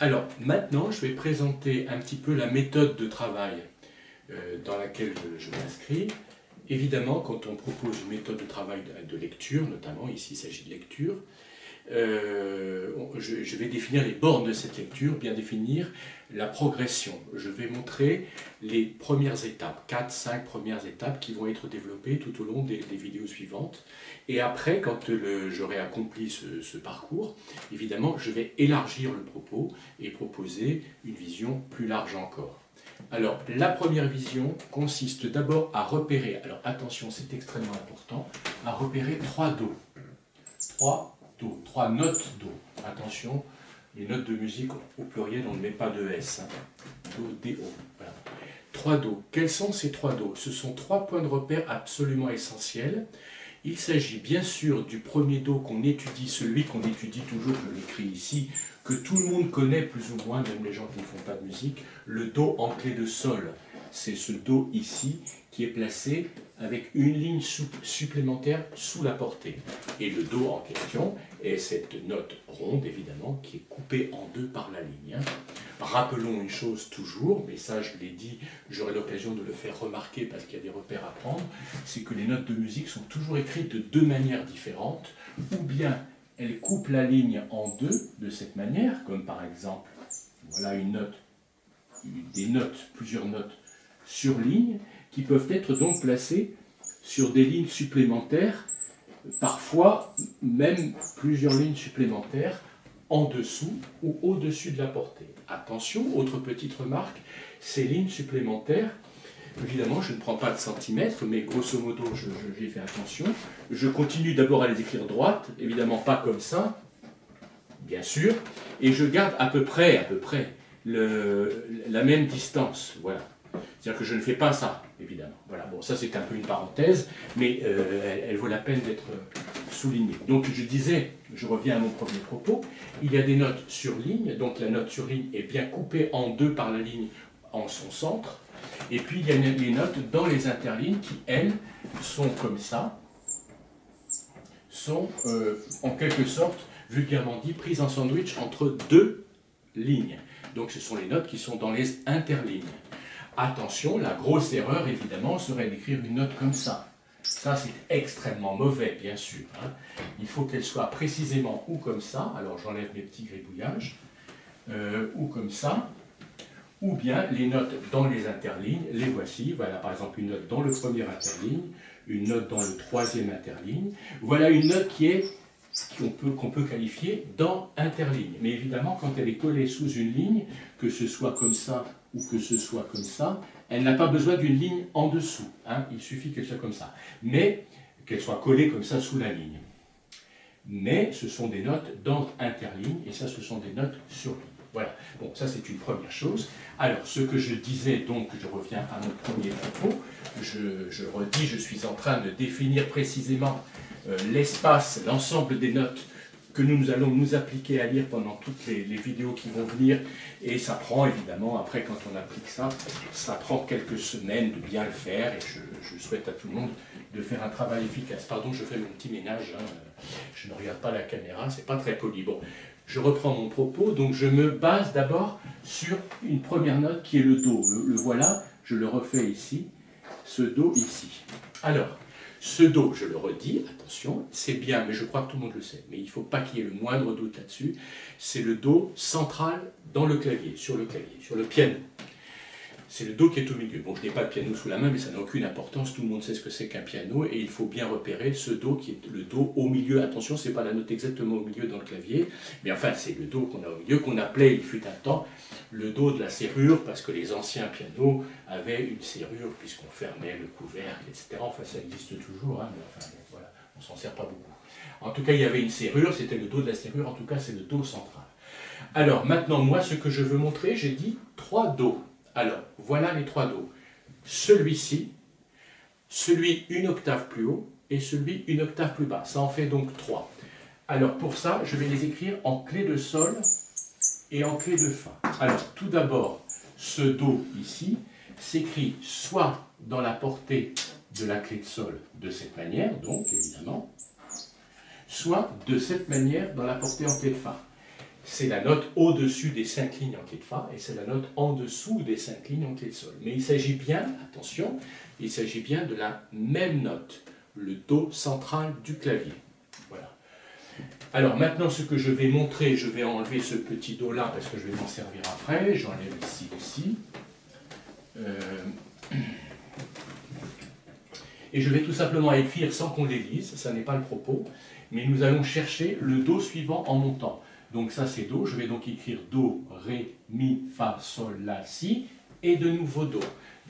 Alors maintenant, je vais présenter un petit peu la méthode de travail dans laquelle je m'inscris. Évidemment, quand on propose une méthode de travail de lecture, notamment ici il s'agit de lecture, je vais définir les bornes de cette lecture, bien définir la progression. Je vais montrer les premières étapes, 4-5 premières étapes qui vont être développées tout au long des vidéos suivantes. Et après, quand j'aurai accompli ce parcours, évidemment, je vais élargir le propos et proposer une vision plus large encore. Alors, la première vision consiste d'abord à repérer, alors attention, c'est extrêmement important, à repérer 3 Do. 3 notes Do. Attention, les notes de musique au pluriel, on ne met pas de S. Do, D-O. Voilà. 3 Do. Quels sont ces 3 Do? Ce sont 3 points de repère absolument essentiels. Il s'agit bien sûr du premier Do qu'on étudie, celui qu'on étudie toujours, je l'écris ici, que tout le monde connaît plus ou moins, même les gens qui ne font pas de musique, le Do en clé de Sol. C'est ce Do ici qui est placé avec une ligne supplémentaire sous la portée. Et le Do en question est cette note ronde, évidemment, qui est coupée en deux par la ligne. Rappelons une chose toujours, mais ça je l'ai dit, j'aurai l'occasion de le faire remarquer parce qu'il y a des repères à prendre, c'est que les notes de musique sont toujours écrites de deux manières différentes, ou bien elles coupent la ligne en deux de cette manière, comme par exemple, voilà une note, des notes, plusieurs notes sur ligne, qui peuvent être donc placées sur des lignes supplémentaires, parfois même plusieurs lignes supplémentaires en dessous ou au-dessus de la portée. Attention, autre petite remarque, ces lignes supplémentaires, évidemment je ne prends pas de centimètres, mais grosso modo j'y fais attention. Je continue d'abord à les écrire droites, évidemment pas comme ça, bien sûr, et je garde à peu près la même distance, voilà. C'est-à-dire que je ne fais pas ça, évidemment. Voilà, bon, ça c'est un peu une parenthèse, mais elle vaut la peine d'être soulignée. Donc je disais, je reviens à mon premier propos, il y a des notes sur ligne, donc la note sur ligne est bien coupée en deux par la ligne en son centre, et puis il y a les notes dans les interlignes qui, elles, sont comme ça, sont en quelque sorte, vulgairement dit, prises en sandwich entre deux lignes. Donc ce sont les notes qui sont dans les interlignes. Attention, la grosse erreur, évidemment, serait d'écrire une note comme ça. Ça, c'est extrêmement mauvais, bien sûr. Hein. Il faut qu'elle soit précisément ou comme ça, alors j'enlève mes petits gribouillages, ou comme ça, ou bien les notes dans les interlignes, les voici. Voilà, par exemple, une note dans le premier interligne, une note dans le troisième interligne. Voilà une note qu'on peut qualifier dans interligne. Mais évidemment, quand elle est collée sous une ligne, que ce soit comme ça ou que ce soit comme ça, elle n'a pas besoin d'une ligne en dessous. Hein, il suffit qu'elle soit comme ça. Mais qu'elle soit collée comme ça sous la ligne. Mais ce sont des notes dans interligne, et ça, ce sont des notes sur ligne. Voilà. Bon, ça, c'est une première chose. Alors, ce que je disais, donc, je reviens à mon premier propos. Je redis, je suis en train de définir précisément l'espace, l'ensemble des notes que nous allons nous appliquer à lire pendant toutes les vidéos qui vont venir. Et ça prend, évidemment, après, quand on applique ça, ça prend quelques semaines de bien le faire. Et je souhaite à tout le monde de faire un travail efficace. Pardon, je fais mon petit ménage. Hein. Je ne regarde pas la caméra, c'est pas très poli. Bon, je reprends mon propos. Donc, je me base d'abord sur une première note qui est le Do. Le voilà, je le refais ici. Ce Do ici. Alors, ce Do, je le redis, attention, c'est bien, mais je crois que tout le monde le sait, mais il ne faut pas qu'il y ait le moindre doute là-dessus, c'est le Do central dans le clavier, sur le piano. C'est le Do qui est au milieu. Bon, je n'ai pas de piano sous la main, mais ça n'a aucune importance, tout le monde sait ce que c'est qu'un piano, et il faut bien repérer ce Do qui est le Do au milieu. Attention, ce n'est pas la note exactement au milieu dans le clavier, mais enfin, c'est le Do qu'on a au milieu, qu'on appelait, il fut un temps, le Do de la serrure, parce que les anciens pianos avaient une serrure, puisqu'on fermait le couvercle, etc. Enfin, ça existe toujours, hein, mais enfin, voilà, on ne s'en sert pas beaucoup. En tout cas, il y avait une serrure, c'était le Do de la serrure, en tout cas, c'est le Do central. Alors, maintenant, moi, ce que je veux montrer, j'ai dit 3 Do. Alors, voilà les 3 Do. Celui-ci, celui une octave plus haut, et celui une octave plus bas. Ça en fait donc 3. Alors, pour ça, je vais les écrire en clé de Sol et en clé de Fa. Alors, tout d'abord, ce Do ici s'écrit soit dans la portée de la clé de Sol de cette manière, donc évidemment, soit de cette manière dans la portée en clé de Fa. c'est la note au-dessus des 5 lignes en clé de Fa, et c'est la note en dessous des 5 lignes en clé de Sol. Mais il s'agit bien, attention, il s'agit bien de la même note, le Do central du clavier. Voilà. Alors maintenant, ce que je vais montrer, je vais enlever ce petit Do là, parce que je vais m'en servir après, j'enlève ici aussi. Et je vais tout simplement écrire sans qu'on les lise, ça n'est pas le propos, mais nous allons chercher le Do suivant en montant. Donc ça c'est Do, je vais donc écrire Do, Ré, Mi, Fa, Sol, La, Si, et de nouveau Do.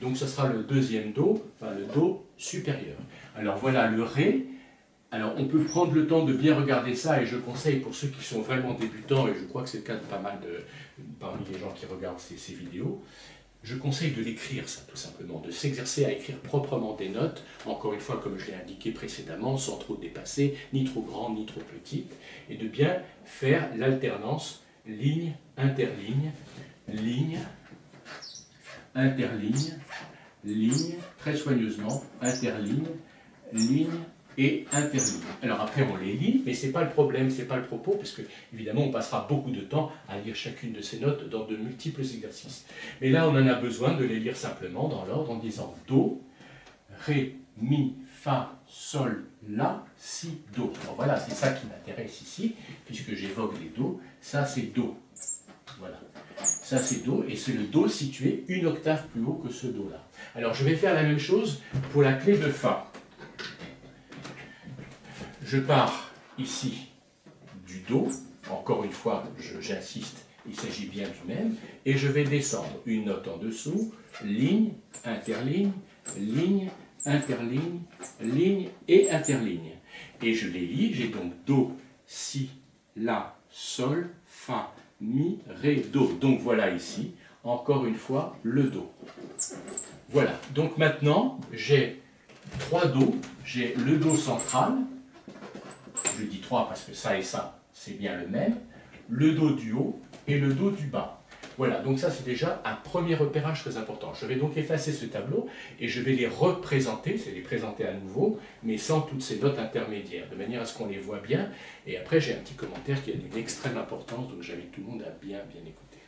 Donc ce sera le deuxième Do, enfin le Do supérieur. Alors voilà le Ré. Alors on peut prendre le temps de bien regarder ça, et je conseille pour ceux qui sont vraiment débutants, et je crois que c'est le cas de pas mal parmi les gens qui regardent ces vidéos, je conseille de l'écrire, ça, tout simplement, de s'exercer à écrire proprement des notes, encore une fois, comme je l'ai indiqué précédemment, sans trop dépasser, ni trop grande, ni trop petite, et de bien faire l'alternance ligne, interligne, ligne, interligne, ligne, très soigneusement, interligne, ligne, et interligne. Alors après on les lit, mais ce n'est pas le problème, ce n'est pas le propos, parce que évidemment on passera beaucoup de temps à lire chacune de ces notes dans de multiples exercices. Mais là on en a besoin de les lire simplement dans l'ordre en disant Do, Ré, Mi, Fa, Sol, La, Si, Do. Alors voilà, c'est ça qui m'intéresse ici, puisque j'évoque les Do, ça c'est Do. Voilà. Ça c'est Do, et c'est le Do situé une octave plus haut que ce Do là. Alors je vais faire la même chose pour la clé de Fa. Je pars ici du Do, encore une fois, j'insiste, il s'agit bien du même, et je vais descendre une note en dessous, ligne, interligne, ligne, interligne, ligne et interligne. Et je les lis, j'ai donc Do, Si, La, Sol, Fa, Mi, Ré, Do. Donc voilà ici, encore une fois, le Do. Voilà, donc maintenant, j'ai 3 Do, j'ai le Do central, je dis 3 parce que ça et ça, c'est bien le même, le Do du haut et le Do du bas. Voilà, donc ça c'est déjà un premier repérage très important. Je vais donc effacer ce tableau et je vais les représenter, c'est les présenter à nouveau, mais sans toutes ces notes intermédiaires, de manière à ce qu'on les voit bien. Et après j'ai un petit commentaire qui a d'une extrême importance, donc j'invite tout le monde à bien écouter.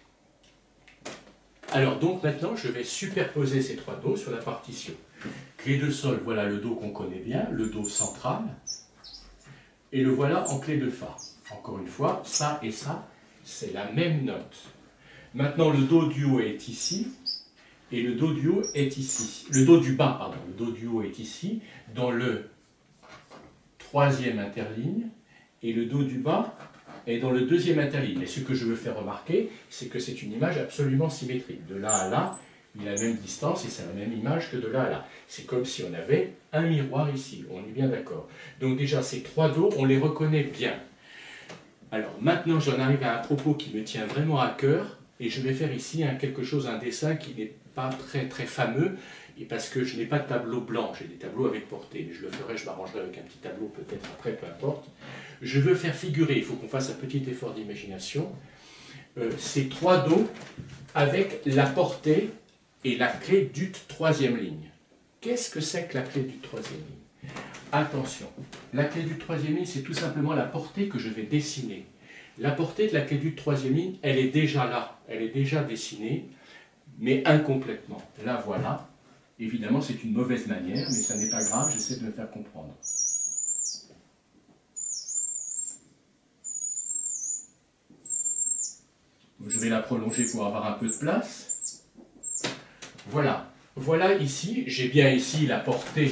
Alors donc maintenant je vais superposer ces 3 Do sur la partition. Clé de Sol, voilà le Do qu'on connaît bien, le Do central. Et le voilà en clé de Fa. Encore une fois, ça et ça, c'est la même note. Maintenant, le Do du haut est ici, et le Do du haut est ici. Le Do du bas, pardon, le Do du haut est ici, dans le troisième interligne, et le Do du bas est dans le deuxième interligne. Mais ce que je veux faire remarquer, c'est que c'est une image absolument symétrique. De là à là, il a la même distance et c'est la même image que de là à là. C'est comme si on avait un miroir ici, on est bien d'accord. Donc déjà, ces 3 Do, on les reconnaît bien. Alors maintenant, j'en arrive à un propos qui me tient vraiment à cœur, et je vais faire ici quelque chose, un dessin qui n'est pas très fameux, et parce que je n'ai pas de tableau blanc, j'ai des tableaux avec portée, mais je le ferai, je m'arrangerai avec un petit tableau peut-être après, peu importe. Je veux faire figurer, il faut qu'on fasse un petit effort d'imagination, ces 3 Do avec la portée et la clé d'ut troisième ligne. Qu'est-ce que c'est que la clé d'ut troisième ligne? Attention, la clé d'ut troisième ligne, c'est tout simplement la portée que je vais dessiner. La portée de la clé d'ut troisième ligne, elle est déjà là, elle est déjà dessinée, mais incomplètement. La voilà. Évidemment, c'est une mauvaise manière, mais ça n'est pas grave, j'essaie de me faire comprendre. Je vais la prolonger pour avoir un peu de place. Voilà. Voilà ici, j'ai bien ici la portée,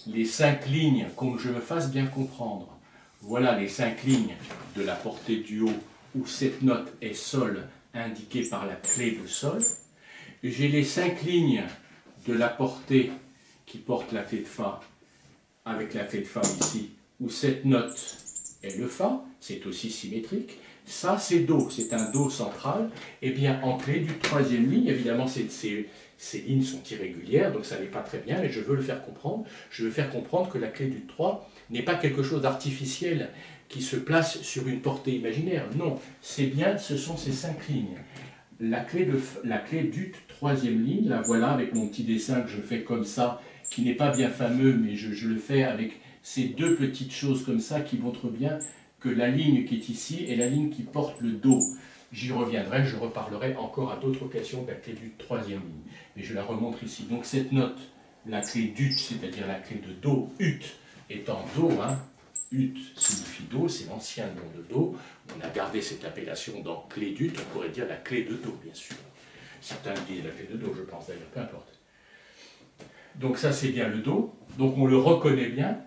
les 5 lignes, qu'on je me fasse bien comprendre. Voilà les 5 lignes de la portée du haut, où cette note est Sol, indiquée par la clé de Sol. J'ai les 5 lignes de la portée qui porte la clé de Fa, avec la clé de Fa ici, où cette note est le Fa, c'est aussi symétrique. Ça, c'est Do, c'est un Do central. Et bien, en clé du troisième ligne, évidemment, ces lignes sont irrégulières, donc ça n'est pas très bien, mais je veux le faire comprendre. Je veux faire comprendre que la clé du 3 n'est pas quelque chose d'artificiel qui se place sur une portée imaginaire. Non, c'est bien, ce sont ces 5 lignes. La clé d'ut troisième ligne, la voilà avec mon petit dessin que je fais comme ça, qui n'est pas bien fameux, mais je le fais avec ces 2 petites choses comme ça qui montrent bien que la ligne qui est ici est la ligne qui porte le Do. J'y reviendrai, je reparlerai encore à d'autres occasions de la clé d'ut troisième ligne. Mais je la remontre ici. Donc cette note, la clé d'ut, c'est-à-dire la clé de Do, ut, est en Do, hein. Ut signifie Do, c'est l'ancien nom de Do. On a gardé cette appellation dans clé d'ut, on pourrait dire la clé de Do, bien sûr. Certains disent la clé de Do, je pense d'ailleurs, peu importe. Donc ça c'est bien le Do, donc on le reconnaît bien,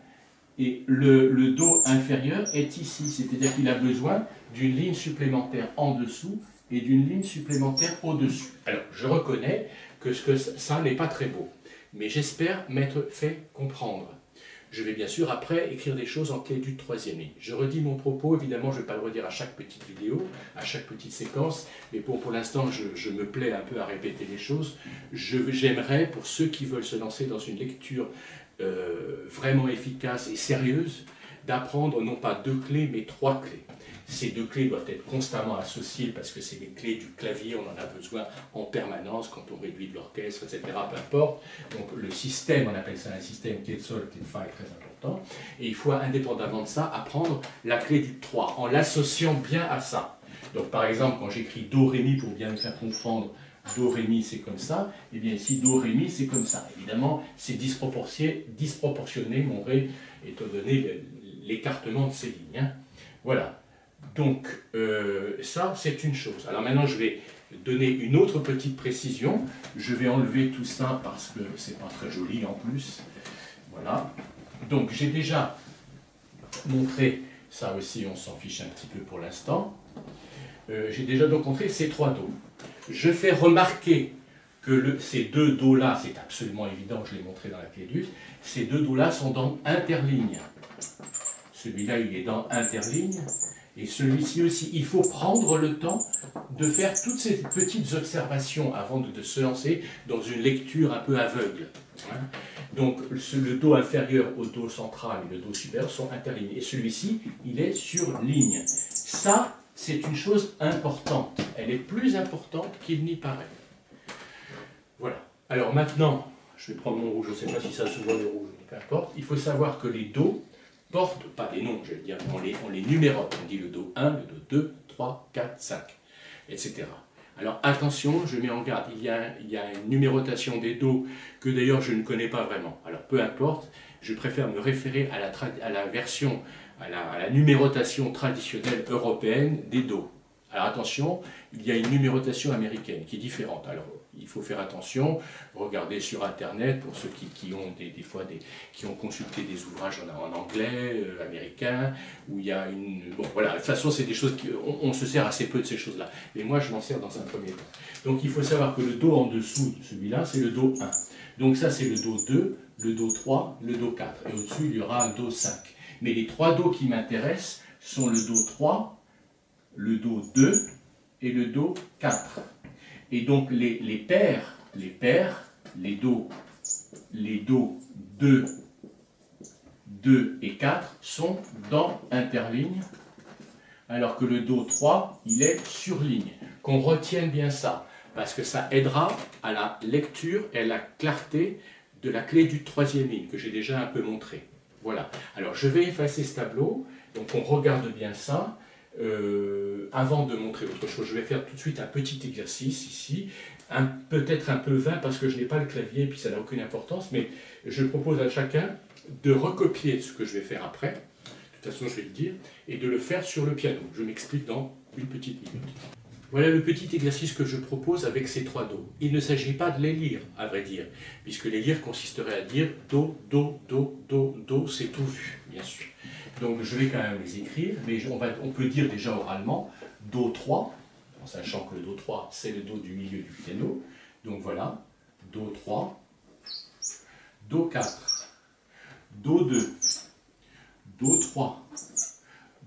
et le Do inférieur est ici, c'est-à-dire qu'il a besoin d'une ligne supplémentaire en dessous et d'une ligne supplémentaire au-dessus. Alors je reconnais que ça n'est pas très beau, mais j'espère m'être fait comprendre. Je vais bien sûr après écrire des choses en clé d'ut troisième ligne. Je redis mon propos, évidemment je ne vais pas le redire à chaque petite vidéo, à chaque petite séquence, mais pour l'instant je me plais un peu à répéter les choses. J'aimerais, pour ceux qui veulent se lancer dans une lecture vraiment efficace et sérieuse, d'apprendre non pas 2 clés mais 3 clés. Ces 2 clés doivent être constamment associées parce que c'est les clés du clavier, on en a besoin en permanence quand on réduit de l'orchestre, etc. Peu importe. Donc le système, on appelle ça un système clé de sol, clé de fa est très important. Et il faut indépendamment de ça apprendre la clé du 3 en l'associant bien à ça. Donc par exemple quand j'écris Do, Ré, Mi pour bien me faire comprendre Do, Ré, Mi c'est comme ça, et bien ici Do, Ré, Mi c'est comme ça. Évidemment c'est disproportionné mon Ré étant donné l'écartement de ces lignes. Hein. Voilà. Donc, ça, c'est une chose. Alors maintenant, je vais donner une autre petite précision. Je vais enlever tout ça parce que c'est pas très joli en plus. Voilà. Donc, j'ai déjà montré, ça aussi, on s'en fiche un petit peu pour l'instant. J'ai déjà donc montré ces 3 Do. Je fais remarquer que ces 2 Do-là, c'est absolument évident, je l'ai montré dans la clé d'ut, ces 2 Do-là sont dans interligne. Celui-là, il est dans interligne. Et celui-ci aussi, il faut prendre le temps de faire toutes ces petites observations avant de se lancer dans une lecture un peu aveugle. Hein. Donc le Do inférieur au Do central et le Do supérieur sont interlignés. Et celui-ci, il est sur ligne. Ça, c'est une chose importante. Elle est plus importante qu'il n'y paraît. Voilà. Alors maintenant, je vais prendre mon rouge, je ne sais pas si ça se voit le rouge, peu importe. Il faut savoir que les Do portent, pas des noms, je veux dire, on les numérote. On dit le Do 1, le Do 2, 3, 4, 5, etc. Alors attention, je mets en garde, il y a une numérotation des Do que d'ailleurs je ne connais pas vraiment. Alors peu importe, je préfère me référer à la version, à la numérotation traditionnelle européenne des Do. Alors attention, il y a une numérotation américaine qui est différente. Alors il faut faire attention, regardez sur internet pour ceux qui ont qui ont consulté des ouvrages en anglais, américain, où il y a une... Bon voilà, de toute façon c'est des choses on se sert assez peu de ces choses-là. Mais moi je m'en sers dans un premier temps. Donc il faut savoir que le Do en dessous de celui-là, c'est le Do 1. Donc ça c'est le Do 2, le Do 3, le Do 4. Et au-dessus il y aura un Do 5. Mais les 3 Do qui m'intéressent sont le Do 3, le Do 2 et le Do 4. Et donc les paires, les Do 2, 2 et 4 sont dans interligne, alors que le Do 3, il est sur ligne. Qu'on retienne bien ça, parce que ça aidera à la lecture et à la clarté de la clé du troisième ligne, que j'ai déjà un peu montré. Voilà. Alors je vais effacer ce tableau, donc on regarde bien ça. Avant de montrer autre chose, je vais faire tout de suite un petit exercice ici, peut-être un peu vain parce que je n'ai pas le clavier et puis ça n'a aucune importance, mais je propose à chacun de recopier ce que je vais faire après, de toute façon je vais le dire, et de le faire sur le piano. Je m'explique dans une petite minute. Voilà le petit exercice que je propose avec ces 3 Do. Il ne s'agit pas de les lire, à vrai dire, puisque les lire consisterait à dire Do, Do, Do, Do, Do, c'est tout vu, bien sûr. Donc je vais quand même les écrire, mais on peut dire déjà oralement Do 3, en sachant que le Do 3 c'est le Do du milieu du piano. Donc voilà, Do 3, Do 4, Do 2, Do 3,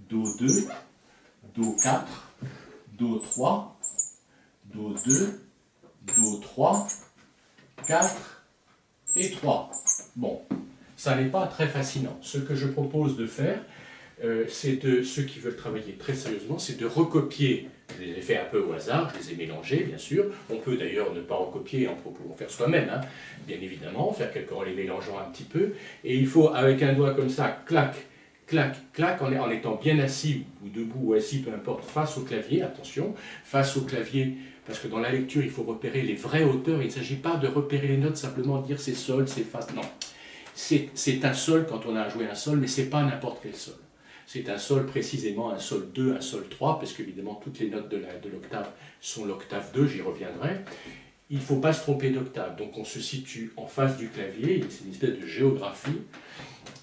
Do 2, Do 4, Do 3, Do 2, Do 3, 4 et 3. Bon. Ça n'est pas très fascinant. Ce que je propose de faire, ceux qui veulent travailler très sérieusement, c'est de recopier. Je les ai fait un peu au hasard, je les ai mélangés, bien sûr. On peut d'ailleurs ne pas recopier, en faire soi-même, hein, bien évidemment, faire en les mélangeant un petit peu. Et il faut, avec un doigt comme ça, clac, clac, clac, en étant bien assis ou debout ou assis, peu importe, face au clavier, attention, face au clavier, parce que dans la lecture, il faut repérer les vraies hauteurs. Il ne s'agit pas de repérer les notes, simplement dire c'est sol, c'est fa. Non, c'est un sol quand on a à jouer un sol, mais ce n'est pas n'importe quel sol. C'est un sol précisément, un sol 2, un sol 3, parce qu'évidemment toutes les notes de l'octave sont l'octave 2, j'y reviendrai. Il ne faut pas se tromper d'octave, donc on se situe en face du clavier, c'est une espèce de géographie,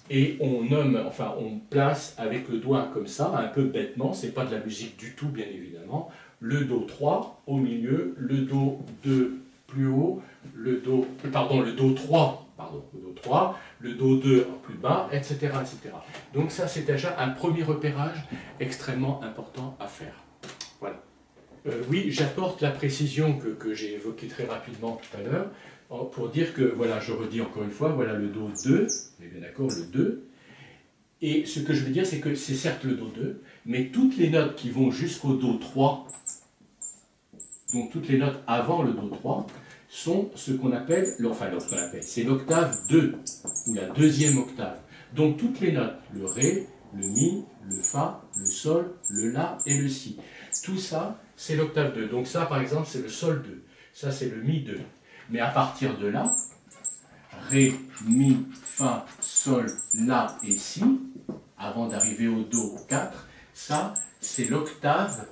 et on nomme, enfin on place avec le doigt comme ça, un peu bêtement, c'est pas de la musique du tout bien évidemment, le Do 3 au milieu, le Do 2 plus haut, le Do 3, le Do 2 en plus bas, etc., etc. Donc ça c'est déjà un premier repérage extrêmement important à faire. Voilà. Oui, j'apporte la précision que j'ai évoquée très rapidement tout à l'heure, pour dire que, voilà, je redis encore une fois, voilà le Do 2, on est bien d'accord, le 2, et ce que je veux dire, c'est que c'est certes le Do 2, mais toutes les notes qui vont jusqu'au Do 3, donc toutes les notes avant le Do 3, sont ce qu'on appelle, c'est l'octave 2, ou la deuxième octave. Donc toutes les notes, le Ré, le Mi, le Fa, le Sol, le La et le Si. Tout ça, c'est l'octave 2. Donc ça, par exemple, c'est le Sol 2. Ça, c'est le Mi 2. Mais à partir de là, Ré, Mi, Fa, Sol, La et Si, avant d'arriver au Do 4, ça, c'est l'octave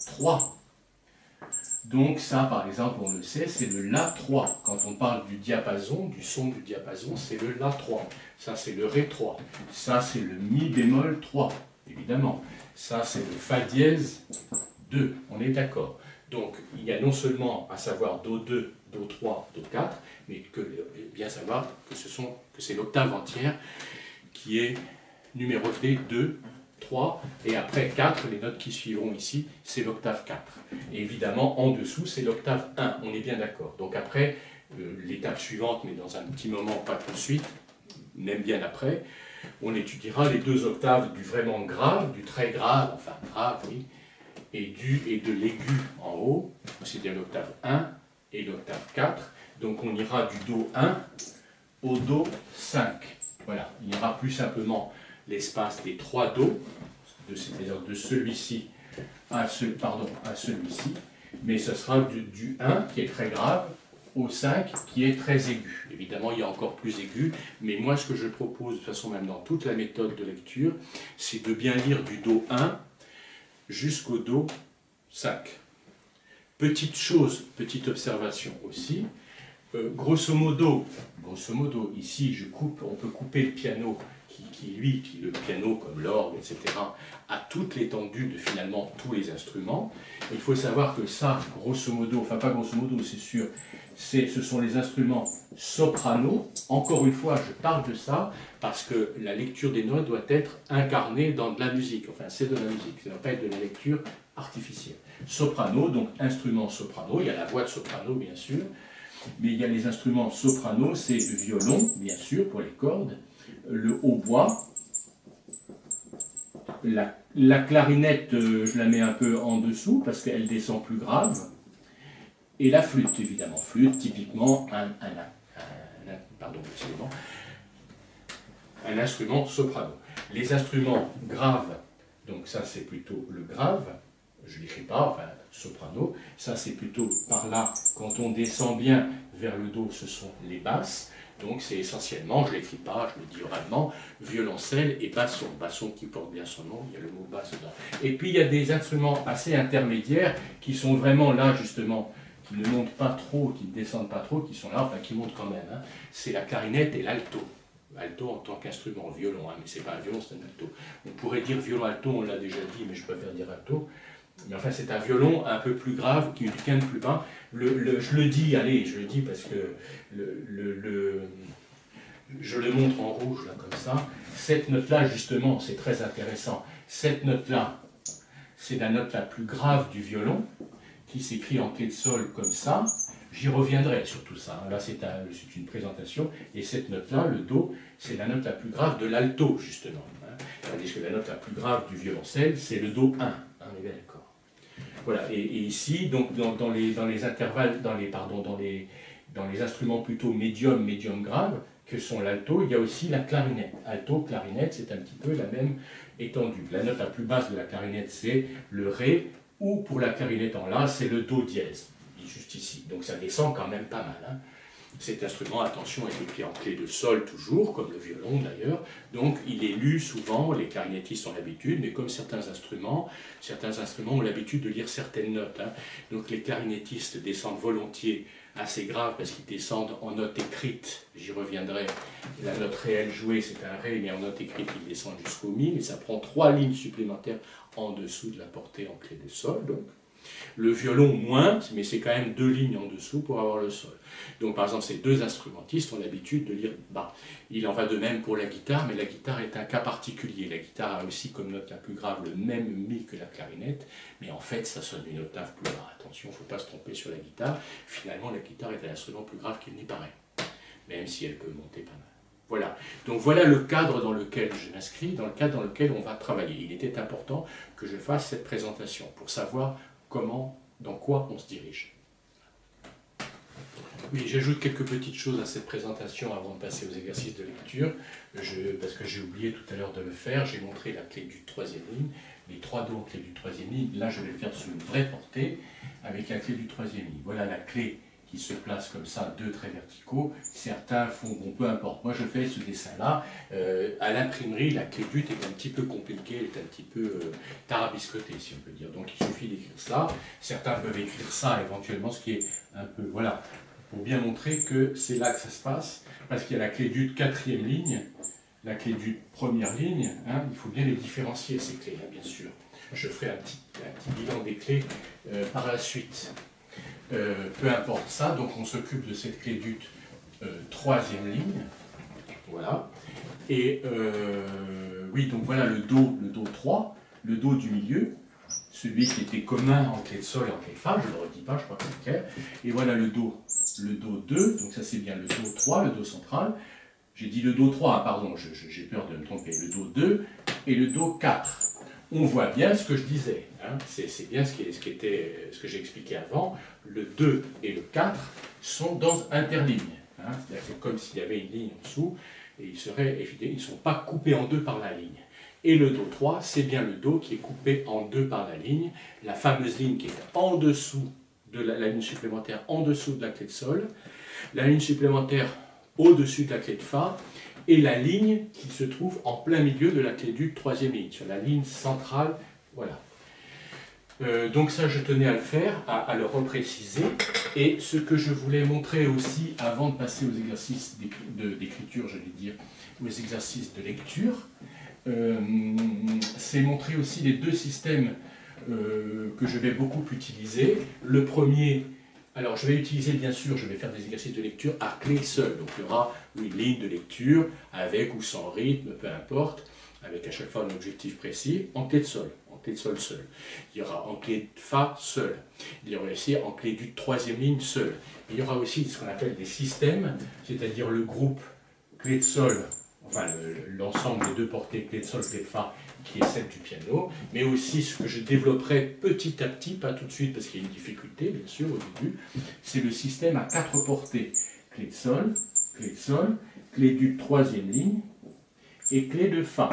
3. Donc ça, par exemple, on le sait, c'est le La 3. Quand on parle du diapason, du son du diapason, c'est le La 3. Ça, c'est le Ré 3. Ça, c'est le Mi bémol 3, évidemment. Ça, c'est le Fa dièse 2. On est d'accord. Donc, il y a non seulement à savoir Do 2, Do 3, Do 4, mais bien savoir que c'est l'octave entière qui est numérotée 2, 3, et après 4, les notes qui suivront ici, c'est l'octave 4. Et évidemment, en dessous, c'est l'octave 1, on est bien d'accord. Donc après, l'étape suivante, mais dans un petit moment, pas tout de suite, même bien après, on étudiera les deux octaves du vraiment grave, du très grave, enfin grave, oui, et de l'aigu en haut, c'est-à-dire l'octave 1 et l'octave 4. Donc on ira du Do 1 au Do 5. Voilà, il y aura plus simplement l'espace des 3 Do, c'est-à-dire de celui-ci à celui-ci, mais ce sera du 1 qui est très grave au 5 qui est très aigu. Évidemment, il y a encore plus aigu, mais moi ce que je propose, de toute façon même dans toute la méthode de lecture, c'est de bien lire du Do 1 jusqu'au Do 5. Petite chose, petite observation aussi, grosso modo, ici on peut couper le piano le piano comme l'orgue, etc., a toute l'étendue de finalement tous les instruments. Il faut savoir que ça, grosso modo, enfin pas grosso modo, c'est sûr, ce sont les instruments soprano. Encore une fois, je parle de ça parce que la lecture des notes doit être incarnée dans de la musique. Enfin, c'est de la musique, ça ne va pas être de la lecture artificielle. Soprano, donc instrument soprano, il y a la voix de soprano, bien sûr, mais il y a les instruments soprano, c'est le violon, bien sûr, pour les cordes, le hautbois, la clarinette, je la mets un peu en dessous parce qu'elle descend plus grave, et la flûte, évidemment. Flûte, typiquement, un instrument soprano. Les instruments graves, donc ça c'est plutôt le grave, je ne l'écris pas, enfin soprano, ça c'est plutôt par là, quand on descend bien vers le Do, ce sont les basses, donc c'est essentiellement, je ne l'écris pas, je le dis oralement, violoncelle et basson. Basson qui porte bien son nom, il y a le mot basse dedans. Et puis il y a des instruments assez intermédiaires qui sont vraiment là justement, qui ne montent pas trop, qui ne descendent pas trop, qui sont là, enfin qui montent quand même. Hein. C'est la clarinette et l'alto. Alto en tant qu'instrument, violon, hein, mais c'est pas un violon, c'est un alto. On pourrait dire violon alto, on l'a déjà dit, mais je préfère dire alto. Mais enfin, c'est un violon un peu plus grave, qui quinte plus bas. Je le dis, allez, je le dis parce que je le montre en rouge, là, comme ça. Cette note-là, justement, c'est très intéressant. Cette note-là, c'est la note la plus grave du violon, qui s'écrit en clé de sol comme ça. J'y reviendrai sur tout ça. Là, c'est une présentation. Et cette note-là, le Do, c'est la note la plus grave de l'alto, justement. Tandis que la note la plus grave du violoncelle, c'est le Do 1. On est bien d'accord. Voilà. Et ici, donc, dans les intervalles, dans les instruments plutôt médium grave, que sont l'alto, il y a aussi la clarinette. Alto, clarinette, c'est un petit peu la même étendue. La note la plus basse de la clarinette, c'est le Ré, ou pour la clarinette en La, c'est le Do dièse, juste ici. Donc ça descend quand même pas mal, hein. Cet instrument, attention, est écrit en clé de sol toujours, comme le violon d'ailleurs, donc il est lu souvent, les clarinettistes ont l'habitude, mais comme certains instruments ont l'habitude de lire certaines notes, hein. Donc les clarinettistes descendent volontiers assez grave parce qu'ils descendent en note écrite, j'y reviendrai, la note réelle jouée c'est un Ré, mais en note écrite ils descendent jusqu'au Mi, mais ça prend 3 lignes supplémentaires en dessous de la portée en clé de sol, donc. Le violon moins, mais c'est quand même 2 lignes en dessous pour avoir le sol. Donc par exemple, ces deux instrumentistes ont l'habitude de lire bas. Il en va de même pour la guitare, mais la guitare est un cas particulier. La guitare a aussi comme note la plus grave le même Mi que la clarinette, mais en fait ça sonne une octave plus grave. Attention, il ne faut pas se tromper sur la guitare. Finalement, la guitare est un instrument plus grave qu'il n'y paraît, même si elle peut monter pas mal. Voilà, donc voilà le cadre dans lequel je m'inscris, dans le cadre dans lequel on va travailler. Il était important que je fasse cette présentation pour savoir comment, dans quoi on se dirige. Oui, j'ajoute quelques petites choses à cette présentation avant de passer aux exercices de lecture, parce que j'ai oublié tout à l'heure de le faire. J'ai montré la clé du troisième ligne, les 3 Do en clé du troisième ligne. Là, je vais le faire sur une vraie portée avec la clé du troisième ligne. Voilà la clé qui se place comme ça, 2 traits verticaux. Certains font, bon, peu importe. Moi, je fais ce dessin-là. À l'imprimerie, la clé d'ut est un petit peu compliquée, elle est un petit peu tarabiscotée, si on peut dire. Donc, il suffit d'écrire ça. Certains peuvent écrire ça, éventuellement, ce qui est un peu... Voilà, pour bien montrer que c'est là que ça se passe, parce qu'il y a la clé d'ut 4e ligne, la clé d'ut 1re ligne. Hein, il faut bien les différencier, ces clés, hein, bien sûr. Je ferai un petit bilan des clés par la suite. Peu importe ça, donc on s'occupe de cette clé d'ut 3e ligne, voilà, et oui, donc voilà le Do 3, le Do du milieu, celui qui était commun en clé de sol et en clé de Fa, je ne le redis pas, je crois que c'est clair, et voilà le Do 2, donc ça c'est bien le Do 3, le Do central, j'ai dit le Do 3, pardon, j'ai peur de me tromper, le Do 2 et le Do 4. On voit bien ce que je disais, hein. C'est bien ce que j'ai expliqué avant. Le 2 et le 4 sont dans interligne. Hein. C'est comme s'il y avait une ligne en dessous, et ils ne sont pas coupés en deux par la ligne. Et le Do 3, c'est bien le Do qui est coupé en deux par la ligne, la fameuse ligne qui est en dessous de la ligne supplémentaire, en dessous de la clé de Sol, la ligne supplémentaire au-dessus de la clé de Fa, et la ligne qui se trouve en plein milieu de la clé d'ut 3e ligne, sur la ligne centrale, voilà. Donc ça, je tenais à le faire, à le repréciser, et ce que je voulais montrer aussi, avant de passer aux exercices d'écriture, j'allais dire, aux exercices de lecture, c'est montrer aussi les 2 systèmes que je vais beaucoup utiliser. Le premier... Alors, je vais utiliser, bien sûr, je vais faire des exercices de lecture à clé seule. Donc, il y aura une ligne de lecture, avec ou sans rythme, peu importe, avec à chaque fois un objectif précis, en clé de sol seule. Il y aura en clé de Fa seule. Il y aura aussi en clé d'ut 3e ligne seule. Il y aura aussi ce qu'on appelle des systèmes, c'est-à-dire le groupe clé de sol, enfin l'ensemble des 2 portées clé de sol, clé de Fa, qui est celle du piano, mais aussi ce que je développerai petit à petit, pas tout de suite parce qu'il y a une difficulté, bien sûr, au début, c'est le système à 4 portées. Clé de sol, clé d'ut 3e ligne et clé de Fa.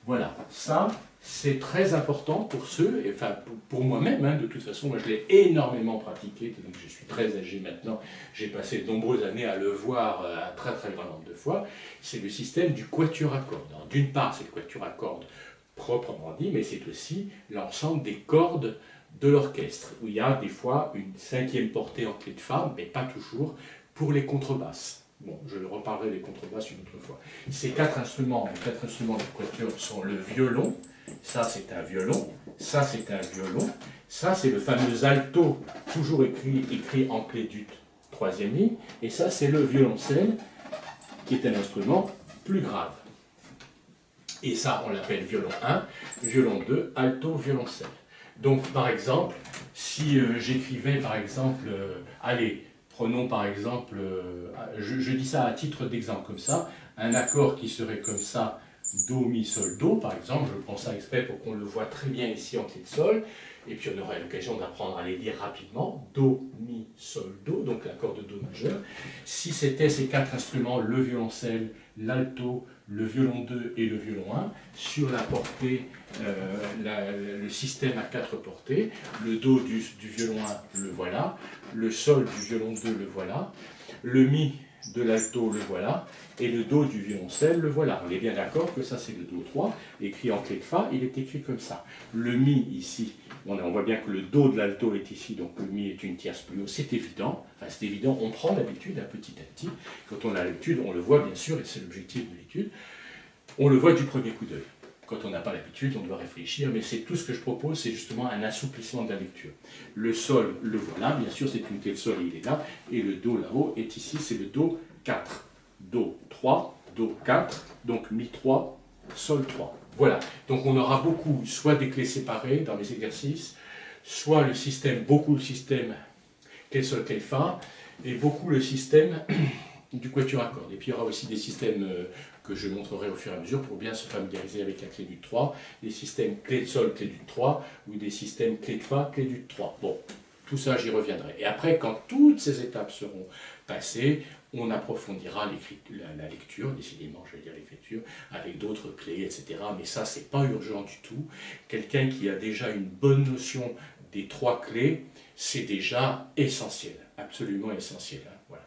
Voilà, ça, c'est très important pour ceux, et enfin pour moi-même, hein, de toute façon, moi je l'ai énormément pratiqué, donc je suis très âgé maintenant, j'ai passé de nombreuses années à le voir un très très grand nombre de fois, c'est le système du quatuor à cordes. D'une part, c'est le quatuor à cordes proprement dit, mais c'est aussi l'ensemble des cordes de l'orchestre, où il y a des fois une 5e portée en clé de Fa, mais pas toujours, pour les contrebasses. Bon, je reparlerai des contrebasses une autre fois. Ces 4 instruments, les 4 instruments du quatuor sont le violon, ça c'est un violon, ça c'est un violon, ça c'est le fameux alto, toujours écrit en clé d'ut 3e ligne, et ça c'est le violoncelle, qui est un instrument plus grave. Et ça on l'appelle violon 1, violon 2, alto, violoncelle. Donc par exemple, si j'écrivais par exemple, allez, prenons par exemple, je dis ça à titre d'exemple comme ça, un accord qui serait comme ça Do, Mi, Sol, Do, par exemple. Je prends ça exprès pour qu'on le voit très bien ici en clé de Sol. Et puis on aura l'occasion d'apprendre à les lire rapidement. Do, Mi, Sol, Do, donc l'accord de Do majeur. Si c'était ces quatre instruments, le violoncelle, l'alto, le violon 2 et le violon 1, sur la portée, le système à quatre portées, le Do du violon 1, le voilà, le Sol du violon 2, le voilà, le Mi de l'alto, le voilà, et le Do du violoncelle, le voilà. On est bien d'accord que ça c'est le Do 3, écrit en clé de Fa, il est écrit comme ça. Le Mi ici, on voit bien que le Do de l'alto est ici, donc le Mi est une tierce plus haut, c'est évident. Enfin, c'est évident, on prend l'habitude petit à petit. Quand on a l'habitude, on le voit bien sûr, et c'est l'objectif de l'étude, on le voit du premier coup d'œil. Quand on n'a pas l'habitude, on doit réfléchir, mais c'est tout ce que je propose, c'est justement un assouplissement de la lecture. Le Sol, le voilà, bien sûr, c'est une clé de Sol, il est là, et le Do là-haut est ici, c'est le Do 4. Do 3, Do 4, donc Mi 3, Sol 3. Voilà, donc on aura beaucoup, soit des clés séparées dans les exercices, soit le système, beaucoup le système clé Sol, clé Fa, et beaucoup le système du quatuor à cordes. Et puis il y aura aussi des systèmes que je montrerai au fur et à mesure pour bien se familiariser avec la clé du 3, des systèmes clé de Sol, clé du 3, ou des systèmes clé de Fa, clé du 3. Bon, tout ça j'y reviendrai. Et après, quand toutes ces étapes seront passées, on approfondira la lecture, décidément je vais dire l'écriture, avec d'autres clés, etc. Mais ça, c'est pas urgent du tout. Quelqu'un qui a déjà une bonne notion des trois clés, c'est déjà essentiel, absolument essentiel. Hein, voilà.